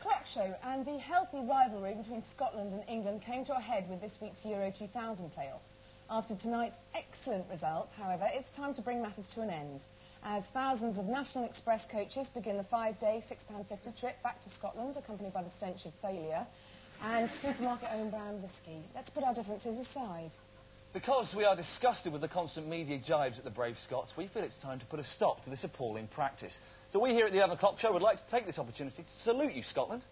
o'clock show, and the healthy rivalry between Scotland and England came to a head with this week's Euro 2000 playoffs. After tonight's excellent results, however, it's time to bring matters to an end, as thousands of National Express coaches begin the 5-day £6.50 trip back to Scotland, accompanied by the stench of failure and supermarket own brand whiskey. Let's put our differences aside. Because we are disgusted with the constant media jibes at the brave Scots, we feel it's time to put a stop to this appalling practice. So we here at the 11 o'clock show would like to take this opportunity to salute you, Scotland.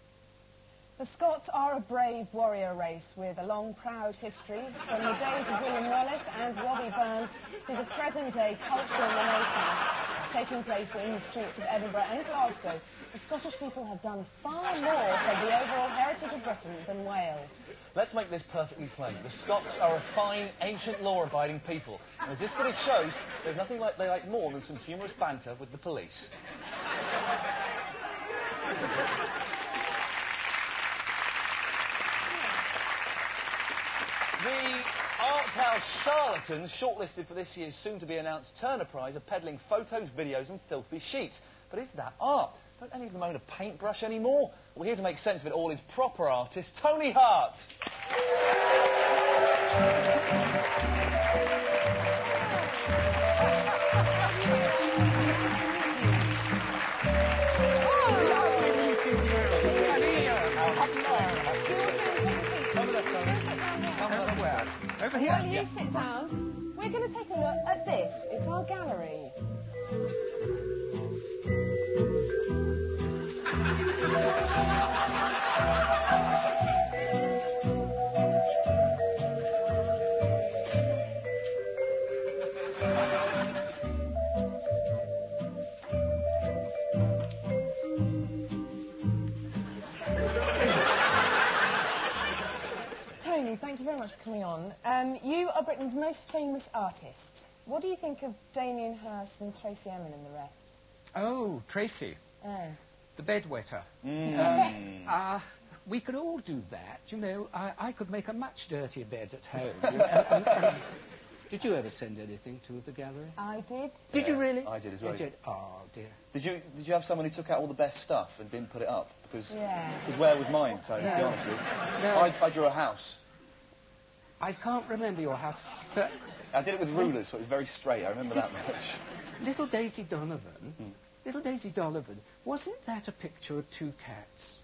The Scots are a brave warrior race with a long, proud history, from the days of William Wallace and Robbie Burns to the present-day cultural renaissance taking place in the streets of Edinburgh and Glasgow. The Scottish people have done far more for the overall heritage of Britain than Wales. Let's make this perfectly plain. The Scots are a fine, ancient, law-abiding people. And as this footage shows, there's nothing they like more than some humorous banter with the police. The Arts House charlatans shortlisted for this year's soon-to-be-announced Turner Prize are peddling photos, videos and filthy sheets. But is that art? Don't any of them own a paintbrush anymore? Well, here to make sense of it all is proper artist Tony Hart. Over here. While you sit down, we're going to take a look at this. It's our gallery. Tony, thank you very much for coming on. You are Britain's most famous artist. What do you think of Damien Hirst and Tracey Emin and the rest? Oh, Tracy. The bedwetter. We could all do that, you know. I could make a much dirtier bed at home. Did you ever send anything to the gallery? I did. Did you really? I did as well. You did? Oh, dear. Did you have someone who took out all the best stuff and didn't put it up? Because where was mine, Tony, to be honest with you? No. I drew a house. I can't remember your house, but... I did it with rulers, so it was very straight. I remember that much. Little Daisy Donovan, Little Daisy Donovan, wasn't that a picture of two cats?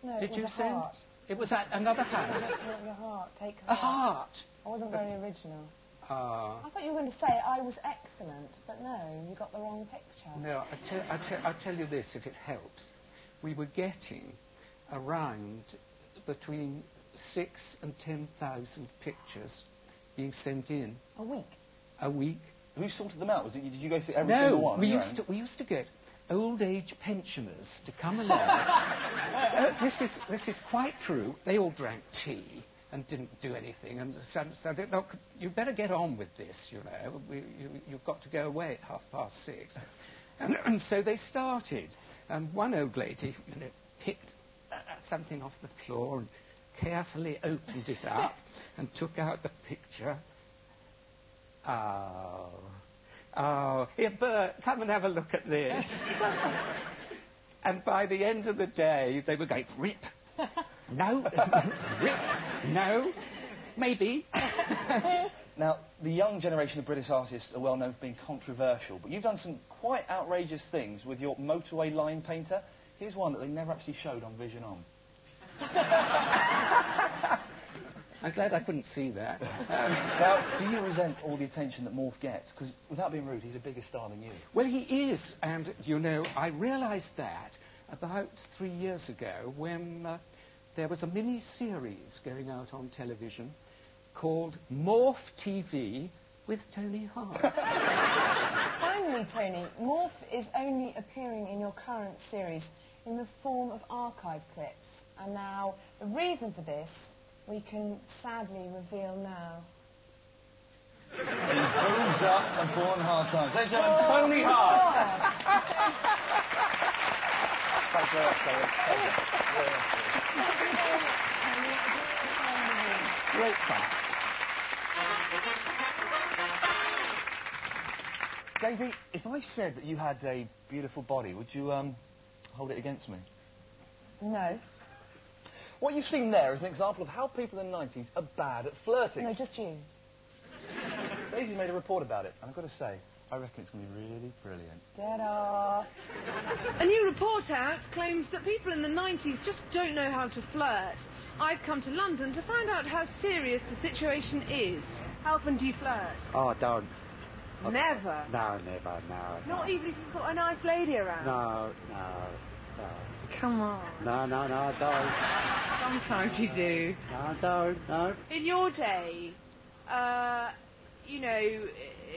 No, Did it was you a send? heart. It was at another house? It was a heart. Take a heart? I wasn't very original. Ah. I thought you were going to say I was excellent, but no, you got the wrong picture. No, I'll tell you this, if it helps. We were getting around between 6,000 and 10,000 pictures being sent in. A week? A week. Who sorted them out? Did you go through every single one? No, we used to get old age pensioners to come along. This is quite true. They all drank tea and didn't do anything, and so they, look, you better get on with this, you know. You've got to go away at 6:30. And so they started. And one old lady, you know, picked something off the floor and carefully opened it up and took out the picture. Here, Bert, come and have a look at this. And by the end of the day, they were going, rip, no, rip, no, maybe. Now, the young generation of British artists are well known for being controversial, but you've done some quite outrageous things with your motorway line painter. Here's one that they never actually showed on Vision On. I'm glad I couldn't see that. Now, do you resent all the attention that Morph gets? Because, without being rude, he's a bigger star than you. Well, he is, and, you know, I realised that about 3 years ago when there was a mini-series going out on television called Morph TV with Tony Hart. Finally, Tony, Morph is only appearing in your current series in the form of archive clips. And now, the reason for this, we can sadly reveal now. He's bruised up and born hard times. Ladies and gentlemen, Tony Hart! Thanks very much, Tony. Great fun. Daisy, if I said that you had a beautiful body, would you hold it against me? No. What you've seen there is an example of how people in the 90s are bad at flirting. No, just you. Daisy's made a report about it, and I've got to say, I reckon it's going to be really brilliant. Get off. A new report out claims that people in the 90s just don't know how to flirt. I've come to London to find out how serious the situation is. How often do you flirt? Oh, don't. Never? No, never, no. Not even if you've got a nice lady around? No. Come on. No, don't. Sometimes you do. No, don't, no. In your day, you know,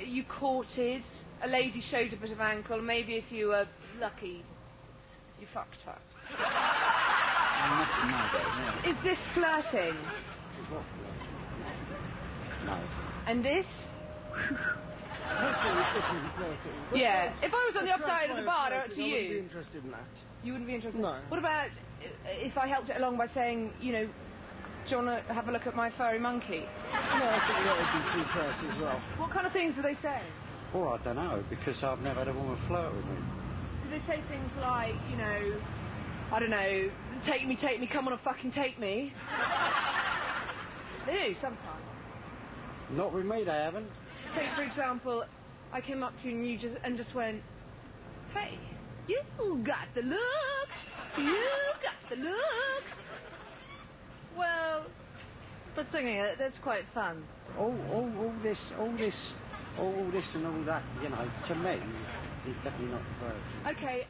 you courted, a lady showed a bit of ankle, maybe if you were lucky, you fucked her. Not in my day, no. Is this flirting? No. And this? Yeah. If I was on the other side of the bar, up to you. I wouldn't be interested in that. You wouldn't be interested? No. What about if I helped it along by saying, you know, do you want to have a look at my furry monkey? No, I think that would be too close as well. What kind of things do they say? Well, I don't know, because I've never had a woman flirt with me. Do they say things like, you know, I don't know, take me, come on and fucking take me? They do, sometimes. Not with me, they haven't. Say, for example, I came up to you and just went, hey, you got the look, you got the look. Well, but singing it, that's quite fun. All this and all that, you know, to me, is definitely not flirting. Okay.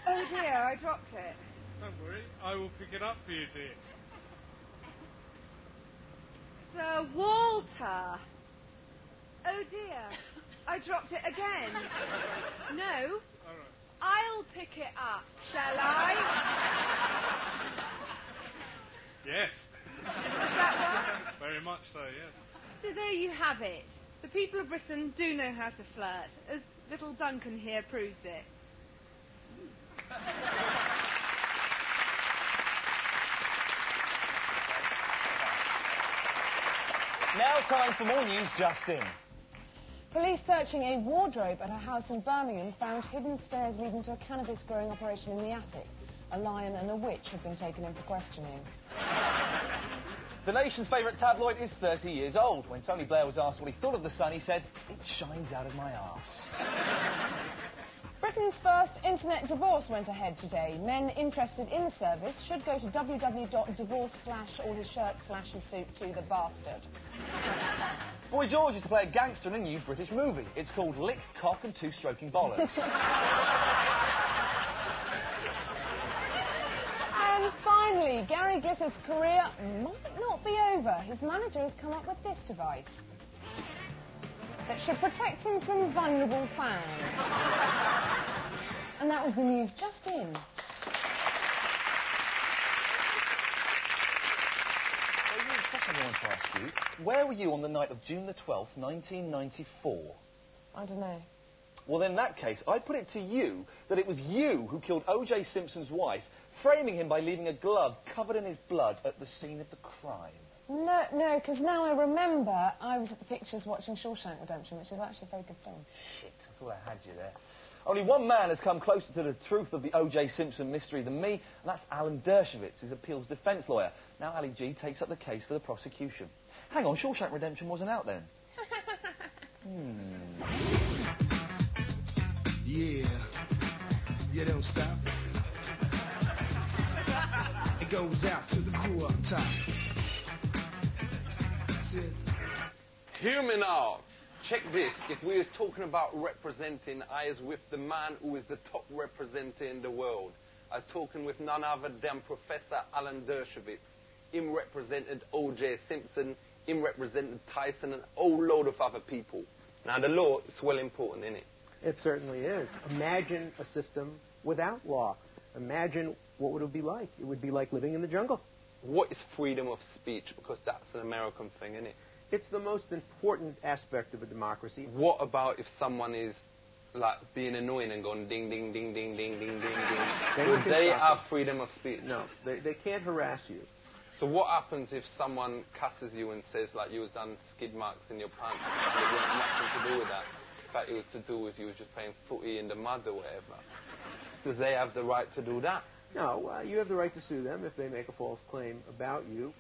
Oh dear, I dropped it. Don't worry, I will pick it up for you, dear. Sir Walter. Oh dear, I dropped it again. No. All right. I'll pick it up, shall I? Yes. Does that work? Very much so, yes. So there you have it. The people of Britain do know how to flirt, as little Duncan here proves it. Now time for more news just in. Police searching a wardrobe at a house in Birmingham found hidden stairs leading to a cannabis-growing operation in the attic. A lion and a witch have been taken in for questioning. The nation's favourite tabloid is 30 years old. When Tony Blair was asked what he thought of The Sun, he said, "It shines out of my arse." Britain's first internet divorce went ahead today. Men interested in the service should go to www.divorce/all-his-shirt/his-suit to the bastard. Boy George is to play a gangster in a new British movie. It's called Lick, Cock and Two-Stroking Bollocks. And finally, Gary Glisser's career might not be over. His manager has come up with this device that should protect him from vulnerable fans. And that was the news just in. I want to ask you, where were you on the night of June the 12th, 1994? I don't know. Well, in that case, I put it to you that it was you who killed O.J. Simpson's wife, framing him by leaving a glove covered in his blood at the scene of the crime. No, because now I remember I was at the pictures watching Shawshank Redemption, which is actually a very good film. Shit, I thought I had you there. Only one man has come closer to the truth of the O.J. Simpson mystery than me, and that's Alan Dershowitz, his appeals defence lawyer. Now Ali G takes up the case for the prosecution. Hang on, Shawshank Redemption wasn't out then. Yeah, you don't stop. It goes out to the crew up top. That's it. Hear me now. Check this. If we was talking about representing, I is with the man who is the top representative in the world. I was talking with none other than Professor Alan Dershowitz. Him represented O.J. Simpson, him represented Tyson, and a whole load of other people. Now, the law is well important, isn't it? It certainly is. Imagine a system without law. Imagine what would it be like. It would be like living in the jungle. What is freedom of speech? Because that's an American thing, isn't it? It's the most important aspect of a democracy. What about if someone is, like, being annoying and going ding, ding, ding, ding, ding, ding, ding, ding? Would they have freedom of speech? No, they can't harass you. So what happens if someone cusses you and says, like, you was done skid marks in your pants and it had nothing to do with that? In fact, it was to do with you was just playing footy in the mud or whatever. Do they have the right to do that? No, you have the right to sue them if they make a false claim about you.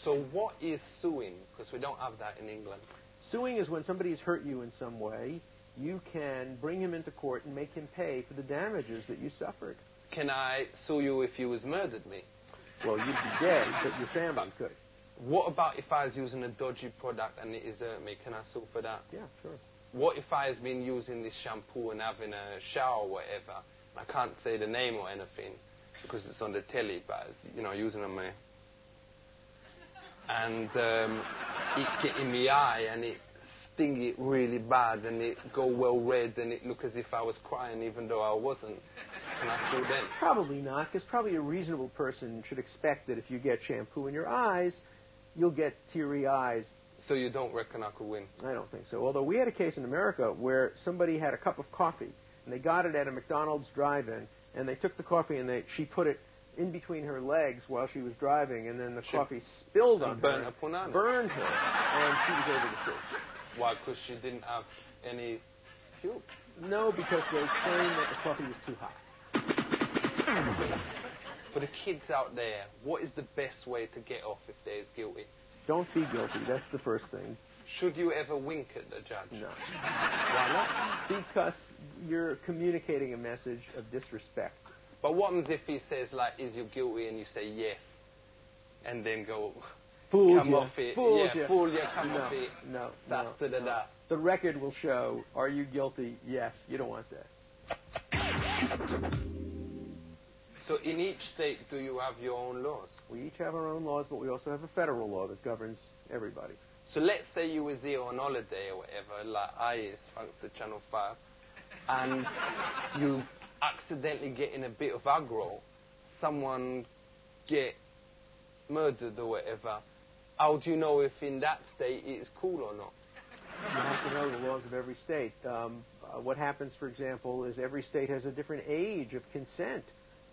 So what is suing? Because we don't have that in England. Suing is when somebody has hurt you in some way. You can bring him into court and make him pay for the damages that you suffered. Can I sue you if you was murdered me? Well, you'd be dead, but your family could. What about if I was using a dodgy product and it has hurt me? Can I sue for that? Yeah, sure. What if I has been using this shampoo and having a shower or whatever? I can't say the name or anything because it's on the telly, but it's, you know, using on my... And it get in my eye and it sting it really bad and it go well red and it look as if I was crying even though I wasn't. Can I sue them? Probably not, because probably a reasonable person should expect that if you get shampoo in your eyes, you'll get teary eyes. So you don't reckon I could win? I don't think so. Although we had a case in America where somebody had a cup of coffee and they got it at a McDonald's drive-in and they took the coffee and she put it in between her legs while she was driving, and then the coffee spilled on burnt her, her punani. burned her, and she was able to sue. Why? Because she didn't have any fuel? No, because they claimed that the coffee was too hot. For the kids out there, what is the best way to get off if they're guilty? Don't be guilty. That's the first thing. Should you ever wink at the judge? No. Why not? Because you're communicating a message of disrespect. But what happens if he says, like, is you guilty, and you say yes, and then go, Fooled come you. off it. Fooled yeah, you. fool you, come No, off it. no, That's no, da da da. The record will show, are you guilty? Yes. You don't want that. So in each state, do you have your own laws? We each have our own laws, but we also have a federal law that governs everybody. So let's say you was here on holiday or whatever, like I is, thanks to Channel 5, and you accidentally get in a bit of aggro, someone get murdered or whatever. How do you know if in that state it's cool or not? You have to know the laws of every state. What happens, for example, is every state has a different age of consent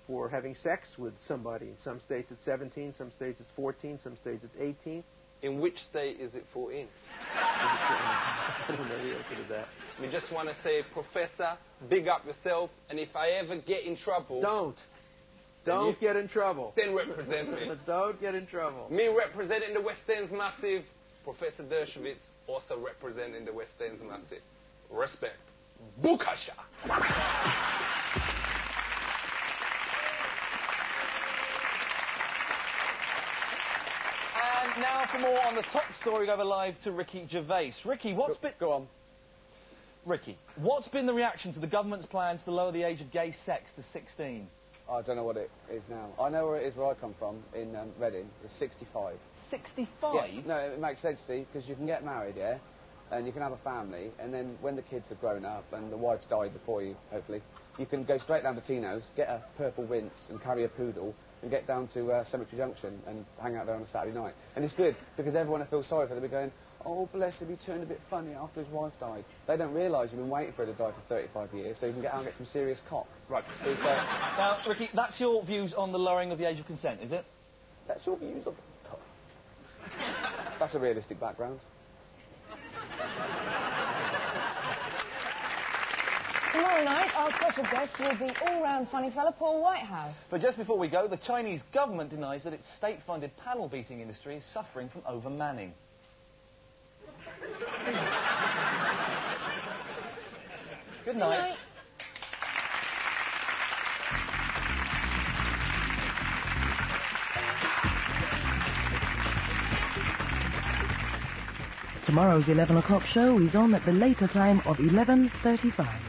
for having sex with somebody. In some states it's 17, some states it's 14, some states it's 18. In which state is it 14? I don't know the answer to that. We just want to say, Professor, big up yourself, and if I ever get in trouble... Don't get in trouble. Then represent me. Don't get in trouble. Me representing the West End's Massive, Professor Dershowitz also representing the West End's Massive. Respect. Bukasha! And now for more on the top story, we go over live to Ricky Gervais. Ricky, Go on. Ricky, what's been the reaction to the government's plans to lower the age of gay sex to 16? I don't know what it is now. I know where it is where I come from, in Reading. It's 65. 65? Yeah, no, it makes sense, see, because you can get married, yeah, and you can have a family, and then when the kids are grown up and the wife's died before you, hopefully, you can go straight down to Tino's, get a purple rinse and carry a poodle, and get down to Cemetery Junction and hang out there on a Saturday night. And it's good, because everyone feels sorry for them. They'll be going, oh, bless him, he turned a bit funny after his wife died. They don't realise you've been waiting for her to die for 35 years, so you can get out and get some serious cock. Right. So, now, Ricky, that's your views on the lowering of the age of consent, is it? That's your views on... That's a realistic background. Tomorrow night, our special guest will be all-round funny fella Paul Whitehouse. But just before we go, the Chinese government denies that its state-funded panel beating industry is suffering from overmanning. Good night. Tomorrow's 11 o'clock show is on at the later time of 11:35.